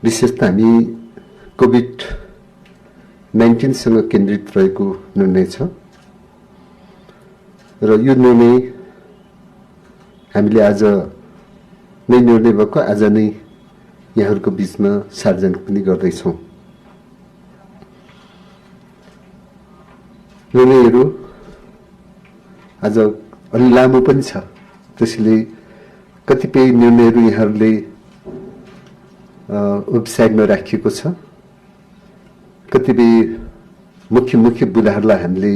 विशेष त हामी कोभिड-19 सँग केन्द्रित रहेको निर्णय छ र यो निर्णय हामीले आज नै निर्णय भएको आज नै यहाँहरूको बीचमा सार्वजनिक पनि गर्दैछौँ। निर्णयहरू आज अलि लामो पनि छ, त्यसैले कतिपय निर्णयहरू यहाँहरूले वेबसाइटमा राखिएको छ। कतिपय मुख्य बुदाहरूलाई हामीले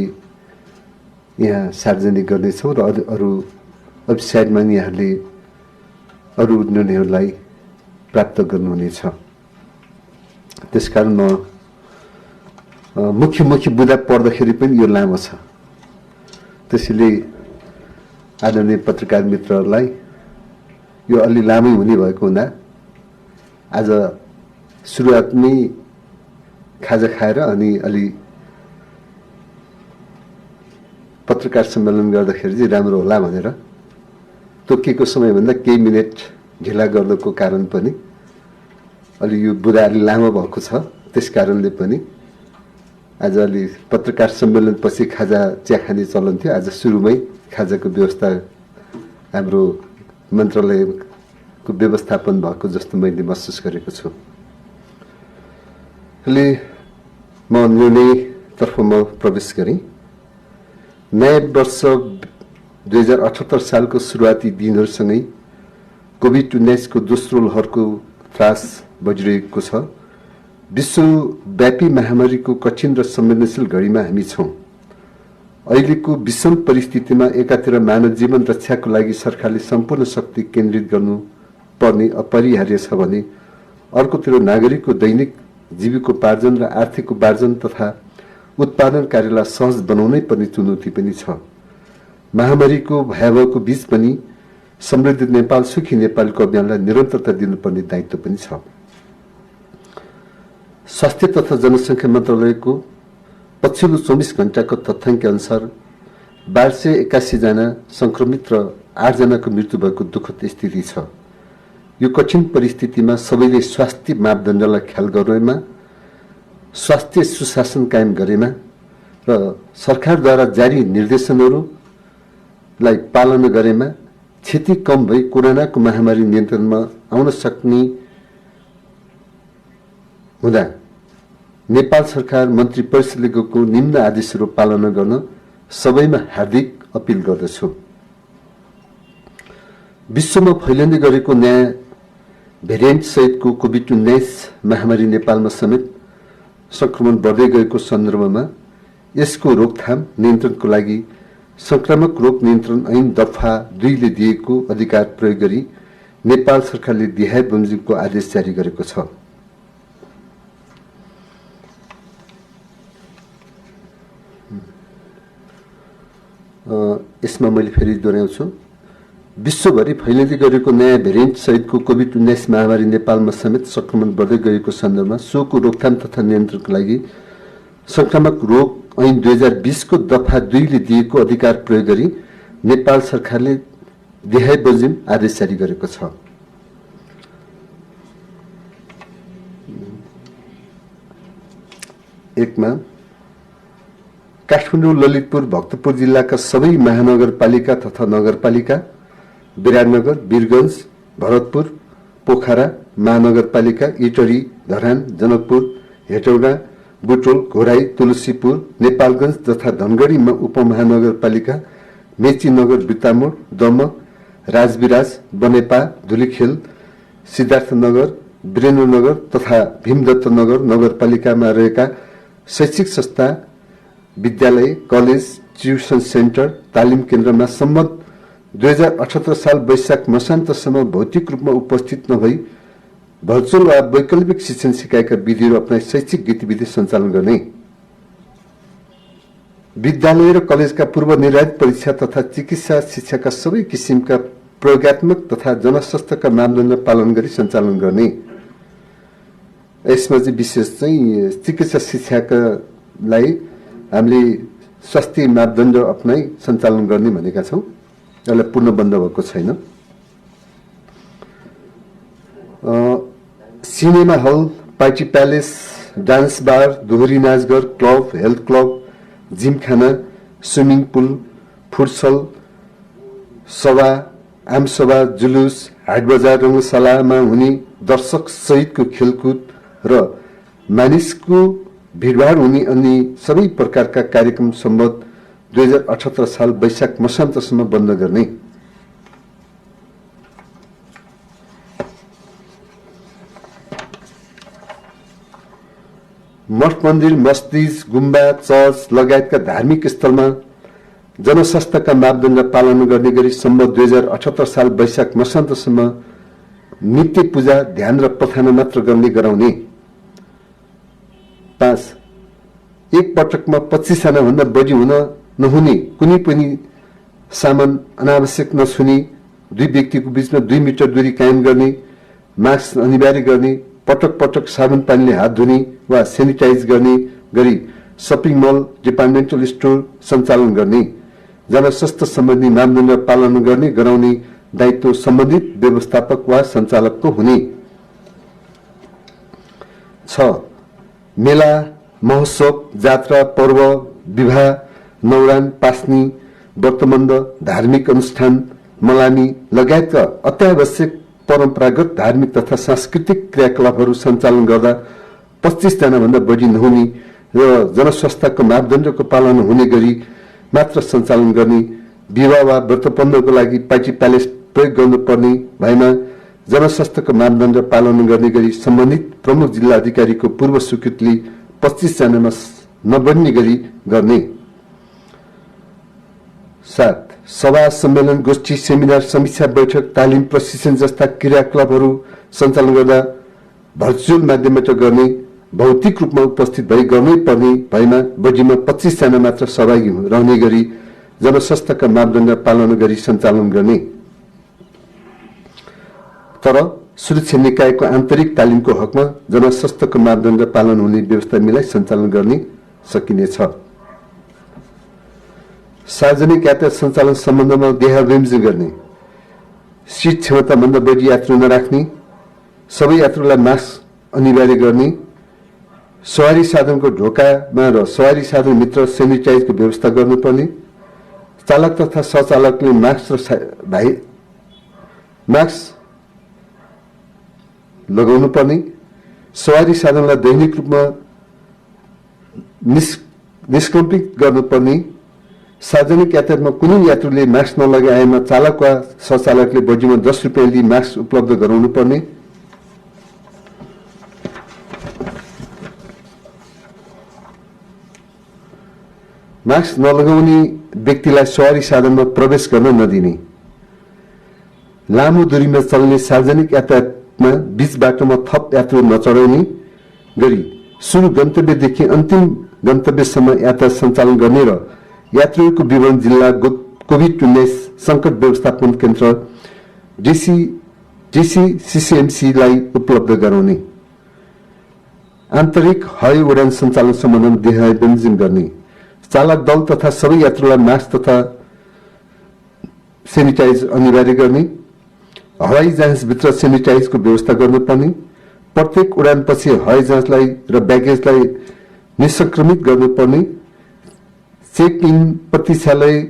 यहाँ सार्वजनिक गर्नेछौँ र अरू वेबसाइटमा यहाँहरूले अरू निर्णयहरूलाई प्राप्त गर्नुहुनेछ। त्यसकारण म मुख्य बुदा पढ्दाखेरि पनि यो लामो छ, त्यसैले आदरणीय पत्रकार मित्रहरूलाई यो अलि लामै हुने भएको हुँदा आज सुरुवातमै खाजा खाएर अनि अलि पत्रकार सम्मेलन गर्दाखेरि चाहिँ राम्रो होला भनेर तोकिएको समयभन्दा केही मिनेट ढिला गर्नुको कारण पनि अलि यो बुदा अलि लामो भएको छ। त्यस कारणले पनि आज अलि पत्रकार सम्मेलन पछि खाजा चिया खाने चलन थियो। आज सुरुमै खाजाको व्यवस्था हाम्रो मन्त्रालयको व्यवस्थापन भएको जस्तो मैले महसुस गरेको छु। अहिले म निर्णयतर्फ प्रवेश गरेँ। नयाँ वर्ष 2078 सालको सुरुवाती दिनहरूसँगै कोभिड-19 को दोस्रो लहरको त्रास बढिरहेको छ। विश्वव्यापी महामारीको कठिन र संवेदनशील घडीमा हामी छौँ। अहिलेको विषम परिस्थितिमा एकातिर मानव जीवन रक्षाको लागि सरकारले सम्पूर्ण शक्ति केन्द्रित गर्नुपर्ने अपरिहार्य छ भने अर्कोतिर नागरिकको दैनिक जीविकोपार्जन र आर्थिक उपार्जन तथा उत्पादन कार्यलाई सहज बनाउनै पर्ने चुनौती पनि छ। महामारीको भयावहको बीच पनि समृद्ध नेपाल सुखी नेपालको अभियानलाई निरन्तरता दिनुपर्ने दायित्व पनि छ। स्वास्थ्य तथा जनसङ्ख्या मन्त्रालयको पछिल्लो 24 घण्टाको तथ्याङ्क अनुसार 1281 जना संक्रमित र 8 जनाको मृत्यु भएको दुःखद स्थिति छ। यो कठिन परिस्थितिमा सबैले स्वास्थ्य मापदण्डलाई ख्याल गर्नेमा, स्वास्थ्य सुशासन कायम गरेमा र सरकारद्वारा जारी निर्देशनहरूलाई पालना गरेमा क्षति कम भई कोरोनाको महामारी नियन्त्रणमा आउन सक्ने हुँदा नेपाल सरकार मन्त्री परिषदले गएको निम्न आदेशहरू पालना गर्न सबैमा हार्दिक अपिल गर्दछु। विश्वमा फैलिँदै गरेको नयाँ भेरिएन्ट सहितको कोभिड-19 महामारी नेपालमा समेत संक्रमण बढ्दै गएको सन्दर्भमा यसको रोकथाम नियन्त्रणको लागि संक्रामक रोग नियन्त्रण ऐन दफा 2 ले दिएको अधिकार प्रयोग गरी नेपाल सरकारले दिहाय बमोजिमको आदेश जारी गरेको छ। यसमा मैले फेरि दोहोऱ्याउँछु, विश्वभरि फैलिँदै गरेको नयाँ भेरिएन्ट सहितको कोभिड-19 महामारी नेपालमा समेत संक्रमण बढ्दै गएको सन्दर्भमा सोको रोकथाम तथा नियन्त्रणको लागि संक्रामक रोग ऐन 2020 को दफा 2 ले दिएको अधिकार प्रयोग गरी नेपाल सरकारले दिहाय बमोजिम आदेश जारी गरेको छ। एकमा काठमाडौँ, ललितपुर, भक्तपुर जिल्लाका सबै महानगरपालिका तथा नगरपालिका, विराटनगर, वीरगञ्ज, भरतपुर, पोखरा महानगरपालिका, इटरी, धरान, जनकपुर, हेटौडा, बुटोल, घोराई, तुलसीपुर, नेपालगञ्ज तथा धनगढी उपमहानगरपालिका, मेचीनगर, बिर्तामोड, दमक, राजविराज, बनेपा, धुलीखेल, सिद्धार्थनगर, वीरेन्द्रनगर तथा भीमदत्तनगर नगरपालिकामा रहेका शैक्षिक संस्था, विद्यालय, कलेज, ट्युसन सेन्टर, तालिम केन्द्रमा सम्मत 2078 साल वैशाख मसान्तसम्म भौतिक रूपमा उपस्थित नभई भर्चुअल वा वैकल्पिक शिक्षण सिकाइका विधिहरू अपनाई शैक्षिक गतिविधि सञ्चालन गर्ने, विद्यालय र कलेजका पूर्व निर्धारित परीक्षा तथा चिकित्सा शिक्षाका सबै किसिमका प्रयोगात्मक तथा जनस्वास्थ्यका मापदण्ड पालन गरी सञ्चालन गर्ने। यसमा चाहिँ विशेष चाहिँ चिकित्सा शिक्षाका लागि हामीले स्वास्थ्य मापदण्ड अपनाई सञ्चालन गर्ने भनेका छौँ। यसलाई पूर्ण बन्द भएको छैन। Cinema hall, party palace, dance bar, दोहोरी नाचघर, club, health club, gymkhana, swimming pool, futsal, सभा, आमसभा, जुलुस, हाट बजार, रङ्गशालामा हुने दर्शक सहितको खेलकुद र मानिसको भिडभाड हुने अन्य सबै प्रकारका कार्यक्रम सम्बद्ध 2078 साल वैशाख मसान्तसम्म बन्द गर्ने। मठ मन्दिर, मस्जिद, गुम्बा, चर्च लगायतका धार्मिक स्थलमा जनस्वास्थ्यका मापदण्ड पालन गर्ने गरी सम्बद्ध 2078 साल वैशाख मसान्तसम्म नित्य पूजा, ध्यान र प्रार्थना मात्र गर्ने गराउने। 5. एक पटकमा 25 जना भन्दा बढी हुन नहुने कुनै पनि सामान अनावश्यक नछुने, 2 व्यक्तिको बीचमा 2 मिटर दूरी कायम गर्ने, मास्क अनिवार्य गर्ने, पटक पटक साबुन पानीले हात धुने वा सेनिटाइज गर्ने गरी शपिङ मल, डिपार्टमेन्टल स्टोर सञ्चालन गर्ने। जनस्वास्थ्य सम्बन्धी मापदण्ड पालन गर्ने गराउने दायित्व सम्बन्धित व्यवस्थापक वा सञ्चालकको हुने। 6. मेला, महोत्सव, जात्रा, पर्व, विवाह, न्वारान, पास्नी, व्रतबन्ध, धार्मिक अनुष्ठान, मलामी लगायतका अत्यावश्यक परम्परागत धार्मिक तथा सांस्कृतिक क्रियाकलापहरू सञ्चालन गर्दा 25 जना भन्दा बढी नहुने र जनस्वास्थ्यको मापदण्डको पालन हुने गरी मात्र सञ्चालन गर्ने। विवाह वा व्रतबन्धको लागि पार्टी प्यालेस प्रयोग गर्नुपर्ने भएमा जनस्वास्थ्यको मापदण्ड पालन गर्ने गरी सम्बन्धित प्रमुख जिल्ला अधिकारीको पूर्व स्वीकृतिले 25 जनामा नबढ्ने गरी गर्ने। 7. सभा, सम्मेलन, गोष्ठी, सेमिनार, समीक्षा बैठक, तालिम, प्रशिक्षण जस्ता क्रियाकलापहरू सञ्चालन गर्दा भर्चुअल माध्यमबाट गर्ने। भौतिक रूपमा उपस्थित भई गर्नै पर्ने भएमा बढीमा 25 जना मात्र सहभागी रहने गरी जनस्वास्थ्यका मापदण्ड पालन गरी सञ्चालन गर्ने। तर सुरक्षा निकायको आन्तरिक तालिमको हकमा जनस्वास्थ्यको मापदण्ड पालन हुने व्यवस्था मिलाई सञ्चालन गर्ने सकिनेछ। सार्वजनिक यातायात सञ्चालन सम्बन्धमा देहाविमोचन गर्ने। सीट क्षमताभन्दा बढी यात्रु नराख्ने, सबै यात्रुलाई मास्क अनिवार्य गर्ने, सवारी साधनको ढोकामा र सवारी साधन मित्र सेनिटाइजको व्यवस्था गर्नुपर्ने, चालक तथा सहचालकले मास्क लगाउनु पर्ने, सवारी साधनलाई दैनिक रूपमा निष्कम्पित गर्नुपर्ने, सार्वजनिक यातायातमा कुनै यात्रुले मास्क नलगाएमा चालक वा सहचालकले बढीमा 10 रुपियाँ लिई मास्क उपलब्ध गराउनु पर्ने, मास्क नलगाउने व्यक्तिलाई सवारी साधनमा प्रवेश गर्न नदिने, लामो दूरीमा चल्ने सार्वजनिक यातायातमा बीच बाटोमा थप यात्रु नचढाउने गरी सुरु गन्तव्यदेखि अन्तिम गन्तव्यसम्म यातायात सञ्चालन गर्ने र यात्रुहरूको विवरण जिल्ला कोभिड-19 संकट व्यवस्थापन केन्द्र DCCCMC-लाई उपलब्ध गराउने। आन्तरिक हवाई उडान सञ्चालन सम्बन्धमा देहाविमोचन गर्ने। चालक दल तथा सबै यात्रुलाई मास्क तथा सेनिटाइज अनिवार्य गर्ने। हवाई जहाजभित्र सेनिटाइजको व्यवस्था गर्नुपर्ने। प्रत्येक उडानपछि हवाई जहाजलाई र ब्यागेजलाई निसंक्रमित गर्नुपर्ने। चेक इन प्रतीक्षालय,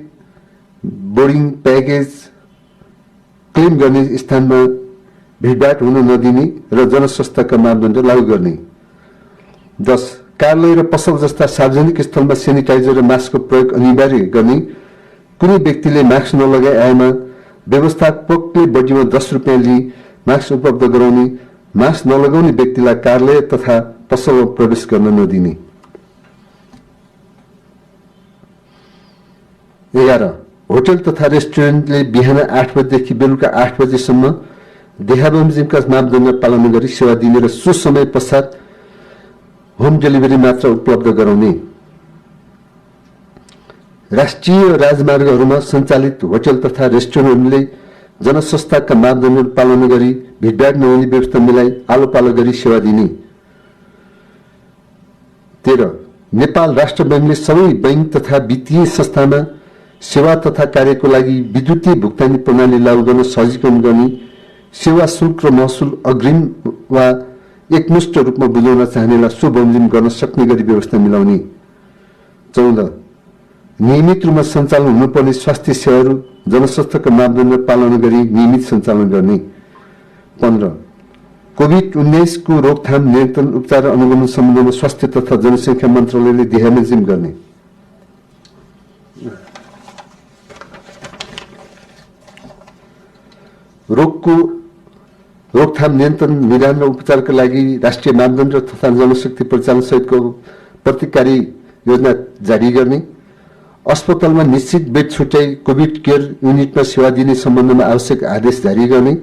बोर्डिङ प्याकेज क्लेम गर्ने स्थानमा भिडभाड हुन नदिने र जनस्वास्थ्यका मापदण्ड लागू गर्ने। 10. कार्यालय र पसल जस्ता सार्वजनिक स्थलमा सेनिटाइजर र मास्कको प्रयोग अनिवार्य गर्ने। कुनै व्यक्तिले मास्क नलगाए आएमा व्यवस्थापकले बढीमा 10 रुपियाँ लिई मास्क उपलब्ध गराउने। मास्क नलगाउने व्यक्तिलाई कार्यालय तथा पसलमा प्रवेश गर्न नदिने। 11. होटल तथा रेस्टुरेन्टले बिहान 8 बजेदेखि बेलुका 8 बजेसम्म देहाविमोचनका मापदण्ड पालन गरी सेवा दिने र सो समय पश्चात होम डेलिभरी मात्र उपलब्ध गराउने। राष्ट्रिय राजमार्गहरूमा सञ्चालित होटल तथा रेस्टुरेन्टले जनस्वास्थ्यका मापदण्ड पालन गरी भिडभाड नहुने व्यवस्था मिलाई आलो पालो गरी सेवा दिने। 13. नेपाल राष्ट्र ब्याङ्कले सबै बैंक तथा वित्तीय संस्थामा सेवा तथा कार्यको लागि विद्युतीय भुक्तानी प्रणाली लागू गर्न सहजीकरण गर्ने। सेवा शुल्क र महसुल अग्रिम वा एकमुष्ट रूपमा बुझाउन चाहनेलाई सो बमोजिम गर्न सक्ने गरी व्यवस्था मिलाउने। 14 नियमित रूपमा सञ्चालन हुनुपर्ने स्वास्थ्य सेवाहरू जनस्वास्थ्यको मापदण्ड पालना गरी नियमित सञ्चालन गर्ने। 15 कोभिड-19 को रोकथाम, नियन्त्रण, उपचार र अनुगमन सम्बन्धमा स्वास्थ्य तथा जनसङ्ख्या मन्त्रालयले दिशानिर्देश गर्ने। रोगको रोकथाम, नियन्त्रण, निदान र उपचारका लागि राष्ट्रिय मापदण्ड तथा जनशक्ति परिचालन सहितको प्रतिकारी योजना जारी गर्ने। अस्पतालमा निश्चित बेड छुट्याई कोभिड केयर युनिटमा सेवा दिने सम्बन्धमा आवश्यक आदेश जारी गर्ने।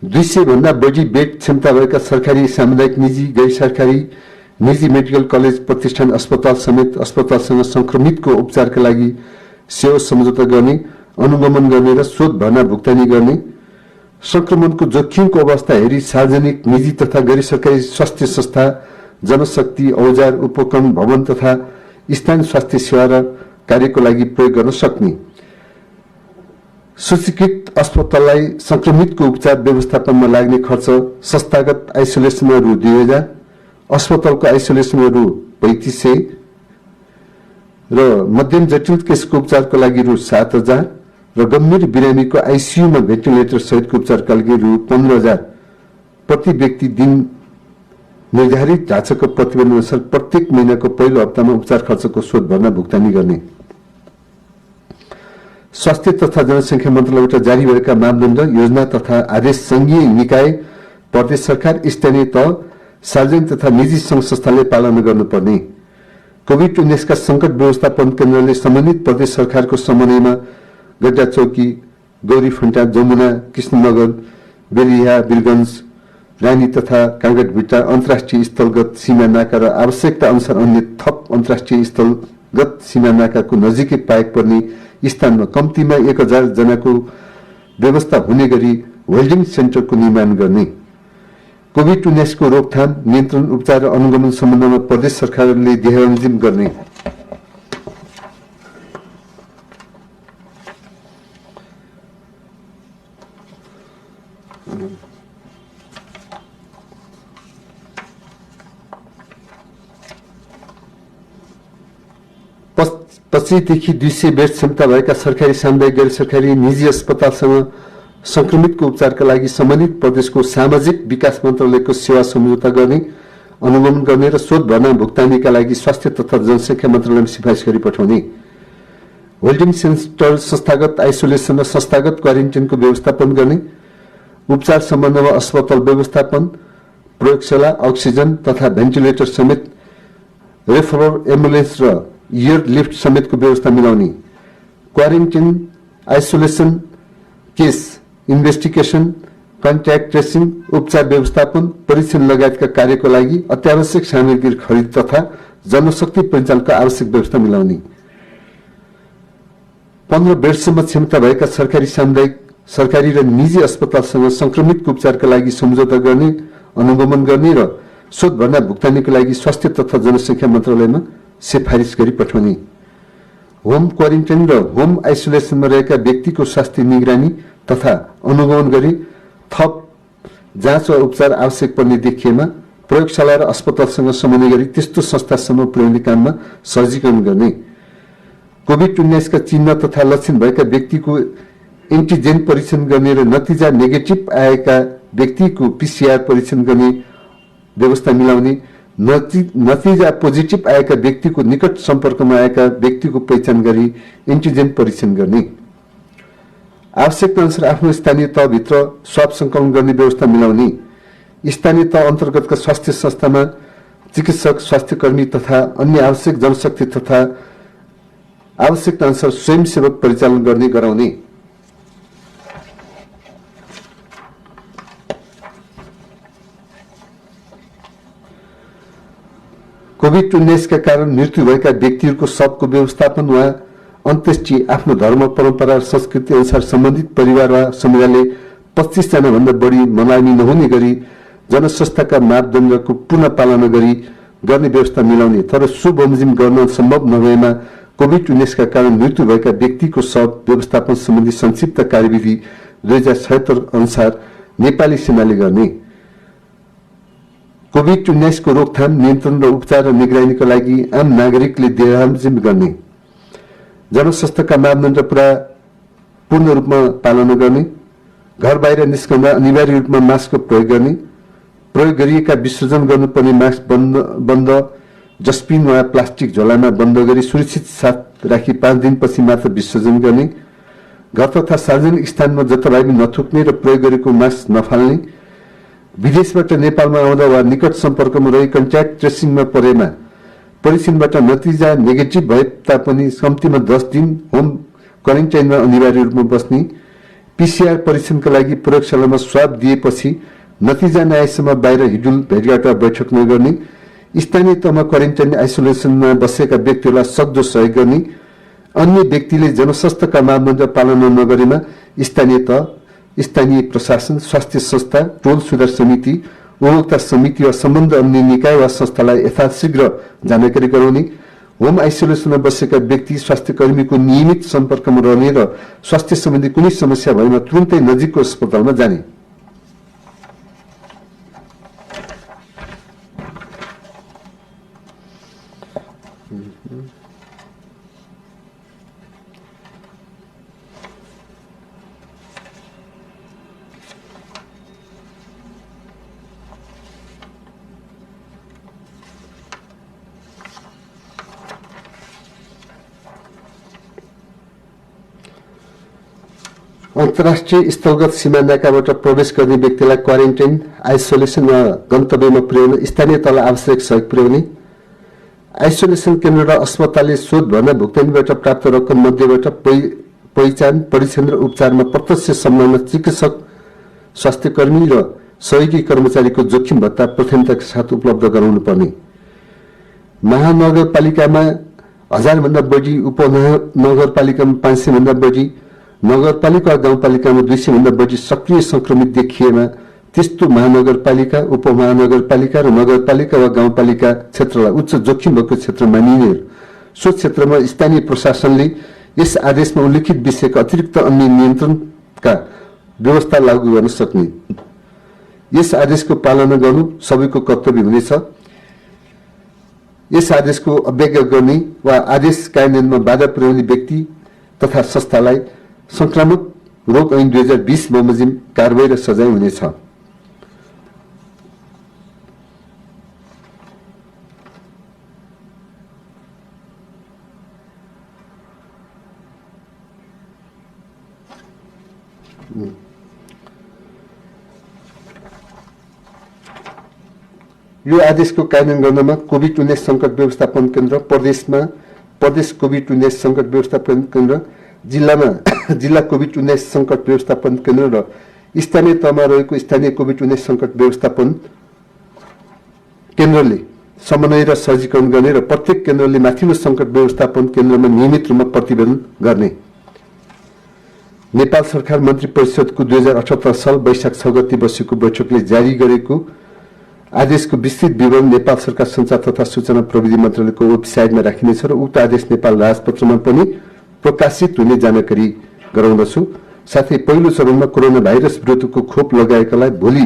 200 भन्दा बढी बेड क्षमता भएका सरकारी, सामुदायिक, निजी, गैर सरकारी, निजी मेडिकल कलेज, प्रतिष्ठान, अस्पताल समेत अस्पतालसँग संक्रमितको उपचारका लागि सेवा सम्झौता गर्ने, अनुगमन गर्ने र शोध भर्ना भुक्तानी गर्ने। संक्रमणको जोखिमको अवस्था हेरी सार्वजनिक, निजी तथा गैर सरकारी स्वास्थ्य संस्था, जनशक्ति, औजार, उपकरण, भवन तथा स्थानीय स्वास्थ्य सेवा र कार्यको लागि प्रयोग गर्न सक्ने। सूचीकृत अस्पताललाई संक्रमितको उपचार व्यवस्थापनमा लाग्ने खर्च संस्थागत आइसोलेसनमा रु 2000, अस्पतालको आइसोलेसनमा रु 3500 र मध्यम जटिल केसको उपचारको लागि रु 7000 र गम्भीर बिरामीको आइसियूमा भेन्टिलेटर सहितको उपचारका लागि रु 15000 प्रति व्यक्ति दिन निर्धारित ढाँचाको प्रतिवेदन अनुसार प्रत्येक महिनाको पहिलो हप्तामा उपचार खर्चको शोध भर्ना भुक्तानी गर्ने। स्वास्थ्य तथा जनसङ्ख्या मन्त्रालयबाट जारी भएका मापदण्ड, योजना तथा आदेश संघीय निकाय, प्रदेश सरकार, स्थानीय तह, सार्वजनिक तथा निजी सङ्घ संस्थाले पालना गर्नुपर्ने। कोभिड-19 का संकट व्यवस्थापन केन्द्रले सम्बन्धित प्रदेश सरकारको समन्वयमा गड्डा चौकी, गौरी फन्टा, जमुना, कृष्णनगर, बेरिया, वीरगंज, रानी तथा काँगडभिट्टा अन्तर्राष्ट्रिय स्थलगत सीमा नाका र आवश्यकता अनुसार अन्य थप अन्तर्राष्ट्रिय स्थलगत सीमा नाकाको नजिकै पाएक पर्ने स्थानमा कम्तीमा 1000 जनाको व्यवस्था हुने गरी होल्डिङ सेन्टरको निर्माण गर्ने। कोभिड-19 को रोकथाम, नियन्त्रण, उपचार र अनुगमन सम्बन्धमा प्रदेश सरकारले दिशानिर्देश गर्ने। पछिदेखि 200 बेड क्षमता भएका सरकारी, सामुदायिक, गैर सरकारी, निजी अस्पतालसँग संक्रमितको उपचारका लागि सम्बन्धित प्रदेशको सामाजिक विकास मन्त्रालयको सेवा सम्झौता गर्ने, अनुगमन गर्ने र शोध भर्ना भुक्तानीका लागि स्वास्थ्य तथा जनसङ्ख्या मन्त्रालयमा सिफारिस गरी पठाउने। होल्डिङ सेन्टर, संस्थागत आइसोलेसन र संस्थागत क्वारेन्टाइनको व्यवस्थापन गर्ने। उपचार सम्बन्धमा अस्पताल व्यवस्थापन, प्रयोगशाला, अक्सिजन तथा भेन्टिलेटर समेत रेफरल एम्बुलेन्स र एयर लिफ्ट समेतको व्यवस्था मिलाउने। Quarantine, isolation, case investigation, contact tracing, उपचार व्यवस्थापन, परीक्षण लगायतका कार्यको लागि अत्यावश्यक सामग्री खरिद तथा जनशक्ति परिचालनका आवश्यक व्यवस्था मिलाउने। 15 बेडसम्म क्षमता भएका सरकारी, सामुदायिक, सरकारी र निजी अस्पतालसँग संक्रमितको उपचारका लागि सम्झौता गर्ने, अनुगमन गर्ने र शोध भर्ना भुक्तानीको लागि स्वास्थ्य तथा जनसङ्ख्या मन्त्रालयमा सिफारिस गरी पठाउने। होम क्वारेन्टाइन र होम आइसोलेसनमा रहेका व्यक्तिको स्वास्थ्य निगरानी तथा अनुगमन गरी थप जाँच वा उपचार आवश्यक पर्ने देखिएमा प्रयोगशाला र अस्पतालसँग समन्वय गरी त्यस्तो संस्थासम्म पुर्याउने काममा सहजीकरण गर्ने। कोभिड-19 का चिन्ह तथा लक्षण भएका व्यक्तिको एन्टिजेन परीक्षण गर्ने र नतिजा नेगेटिभ आएका व्यक्तिको पीसीआर परीक्षण गर्ने व्यवस्था मिलाउने। नतिजा पोजिटिभ आएका व्यक्तिको निकट सम्पर्कमा आएका व्यक्तिको पहिचान गरी एन्टिजेन परीक्षण गर्ने। आवश्यकता अनुसार आफ्नो स्थानीय तहभित्र स्वाब संकलन गर्ने व्यवस्था मिलाउने। स्थानीय तह अन्तर्गतका स्वास्थ्य संस्थामा चिकित्सक, स्वास्थ्यकर्मी तथा अन्य आवश्यक जनशक्ति तथा आवश्यकता अनुसार स्वयंसेवक परिचालन गर्ने गराउने। कोभिड-19 का कारण मृत्यु भएका व्यक्तिहरूको शवको व्यवस्थापन वा अन्त्येष्टि आफ्नो धर्म, परम्परा र संस्कृति अनुसार सम्बन्धित परिवार वा समुदायले 25 जना भन्दा बढी मनाइने नहुने गरी जनस्वास्थ्यका मापदण्डको पूर्ण पालना गरी गर्ने व्यवस्था मिलाउने। तर सो बमोजिम गर्न सम्भव नभएमा कोभिड-19 का कारण मृत्यु भएका व्यक्तिको शव व्यवस्थापन सम्बन्धी संक्षिप्त कार्यविधि 2076 अनुसार नेपाली सेनाले गर्ने। कोभिड-19 को रोकथाम, नियन्त्रण र उपचार र निगरानीको लागि आम नागरिकले देहार्जिम गर्ने, जनस्वास्थ्यका मापदण्ड पूर्ण रूपमा पालना गर्ने, घर बाहिर निस्कँदा अनिवार्य रूपमा मास्कको प्रयोग गर्ने, प्रयोग गरिएका विसर्जन गर्नुपर्ने मास्क बन्द डस्टबिन वा प्लास्टिक झोलामा बन्द गरी सुरक्षित साथ राखी 5 दिनपछि मात्र विसर्जन गर्ने, घर तथा सार्वजनिक स्थानमा जताभावी नथुक्ने र प्रयोग गरेको मास्क नफाल्ने, विदेशबाट नेपालमा आउँदा वा निकट सम्पर्कमा रही कन्ट्याक्ट ट्रेसिङमा परेमा परीक्षणबाट नतिजा नेगेटिभ भए तापनि कम्तीमा 10 दिन होम क्वारेन्टाइनमा अनिवार्य रूपमा बस्ने, पीसीआर परीक्षणका लागि प्रयोगशालामा स्वाब दिएपछि नतिजा नआएसम्म बाहिर हिडुल भेटघाट वा बैठक नगर्ने, स्थानीय तहमा क्वारेन्टाइन आइसोलेसनमा बसेका व्यक्तिहरूलाई सक्दो सहयोग गर्ने, अन्य व्यक्तिले जनस्वास्थ्यका मापदण्ड पालना नगरेमा स्थानीय तह, स्थानीय प्रशासन, स्वास्थ्य संस्था, टोल सुधार समिति, उपभोक्ता समिति वा सम्बन्ध अन्य निकाय वा संस्थालाई यथाशीघ्र जानकारी गराउने, होम आइसोलेसनमा बसेका व्यक्ति स्वास्थ्य कर्मीको नियमित सम्पर्कमा रहने र स्वास्थ्य सम्बन्धी कुनै समस्या भएमा तुरुन्तै नजिकको अस्पतालमा जाने। अन्तर्राष्ट्रिय स्थलगत सीमा नाकाबाट प्रवेश गर्ने व्यक्तिलाई क्वारेन्टाइन, आइसोलेसन वा गन्तव्यमा पुर्याउन स्थानीय तहलाई आवश्यक सहयोग पुर्याउने, आइसोलेसन केन्द्र र अस्पतालले शोध भर्ना भुक्तानीबाट प्राप्त रकम मध्येबाट पहिचान, परीक्षण र उपचारमा प्रत्यक्ष संलग्न चिकित्सक, स्वास्थ्यकर्मी र सहयोगी कर्मचारीको जोखिम भत्ता प्राथमिकताका साथ उपलब्ध गराउनु पर्ने, महानगरपालिकामा 1000 भन्दा बढी, उपनगरपालिकामा 500 भन्दा बढी, नगरपालिका वा गाउँपालिकामा 200 भन्दा बढी सक्रिय संक्रमित देखिएमा त्यस्तो महानगरपालिका, उपमहानगरपालिका र नगरपालिका वा गाउँपालिका क्षेत्रलाई उच्च जोखिम भएको क्षेत्र मानिने सो क्षेत्रमा स्थानीय प्रशासनले यस आदेशमा उल्लेखित विषयका अतिरिक्त अन्य नियन्त्रणका व्यवस्था लागू गर्न सक्ने। यस आदेशको पालना गर्नु सबैको कर्तव्य हुनेछ। यस आदेशको अवज्ञा गर्ने वा आदेश कार्यान्वयनमा बाधा पुर्याउने व्यक्ति तथा संस्थालाई संक्रामक रोग ऐन 2020 बमोजिम कारबाही र सजाय हुनेछ। यो आदेशको कार्यान्वयन गर्नमा कोभिड-19 संकट व्यवस्थापन केन्द्र, प्रदेश कोभिड-19 संकट व्यवस्थापन केन्द्र, जिल्ला कोभिड-19 संकट व्यवस्थापन केन्द्र र स्थानीय तहमा रहेको स्थानीय कोभिड-19 संकट व्यवस्थापन केन्द्रले समन्वय र सहजीकरण गर्ने र प्रत्येक केन्द्रले माथिल्लो संकट व्यवस्थापन केन्द्रमा नियमित रूपमा प्रतिवेदन गर्ने। नेपाल सरकार मन्त्री परिषदको 2078 साल वैशाख 6 गते बसेको बैठकले जारी गरेको आदेशको विस्तृत विवरण नेपाल सरकार सञ्चार तथा सूचना प्रविधि मन्त्रालयको वेबसाइटमा राखिनेछ र उक्त आदेश नेपाल राजपत्रमा पनि प्रकाशित हुने जानकारी गराउँदछु। साथै पहिलो चरणमा कोरोना भाइरस विरुद्धको खोप लगाएकालाई भोलि